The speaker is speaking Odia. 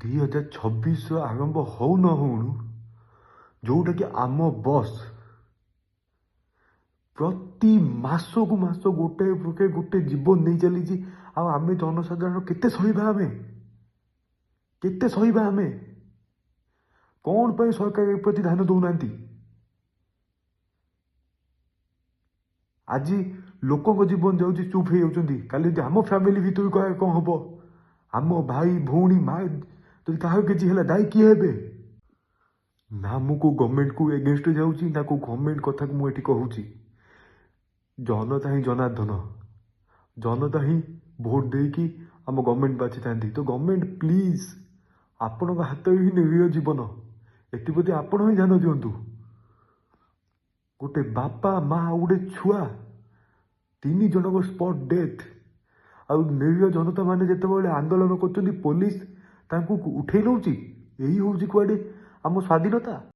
2026 ଆରମ୍ଭ ହଉ ନ ହଉଣୁ ଯୋଉଟାକି ଆମ ବସ୍ ପ୍ରତି ମାସକୁ ମାସ ଗୋଟେ ଜୀବନ ନେଇ ଚାଲିଛି। ଆଉ ଆମେ ଜନସାଧାରଣ କେତେ ସହିବା? ଆମେ କ'ଣ ପାଇଁ ସରକାର ଏ ପ୍ରତି ଧ୍ୟାନ ଦଉନାହାନ୍ତି? ଆଜି ଲୋକଙ୍କ ଜୀବନ ଯାଉଛି, ଚୁପ୍ ହେଇଯାଉଛନ୍ତି। କାଲି ଯଦି ଆମ ଫ୍ୟାମିଲି ଭିତରୁ କ'ଣ ହବ, ଆମ ଭାଇ ଭଉଣୀ ମା ଯଦି କାହାର କିଛି ହେଲା, ଦାୟୀ କିଏ ହେବେ? ନା ମୁଁ କେଉଁ ଗଭର୍ଣ୍ଣମେଣ୍ଟକୁ ଏଗେନଷ୍ଟରେ ଯାଉଛି, ନା କେଉଁ ଗଭର୍ଣ୍ଣମେଣ୍ଟ କଥାକୁ ମୁଁ ଏଠି କହୁଛି। ଜନତା ହିଁ ଜନାର୍ଦ୍ଦନ, ଜନତା ହିଁ ଭୋଟ ଦେଇକି ଆମ ଗଭର୍ଣ୍ଣମେଣ୍ଟ ବାଛିଥାନ୍ତି। ତ ଗଭର୍ଣ୍ଣମେଣ୍ଟ ପ୍ଲିଜ୍, ଆପଣଙ୍କ ହାତରେ ହିଁ ନିରୀହ ଜୀବନ, ଏଥିପ୍ରତି ଆପଣ ହିଁ ଧ୍ୟାନ ଦିଅନ୍ତୁ। ଗୋଟେ ବାପା ମା ଆଉ ଗୋଟେ ଛୁଆ, 3 ଜଣଙ୍କ ସ୍ପଟ୍ ଡେଥ୍। ଆଉ ନିରୀହ ଜନତା ମାନେ ଯେତେବେଳେ ଆନ୍ଦୋଳନ କରୁଛନ୍ତି, ପୋଲିସ ତାଙ୍କୁ ଉଠେଇ ନେଉଛି। ଏହି ହେଉଛି କୁଆଡ଼େ ଆମ ସ୍ୱାଧୀନତା।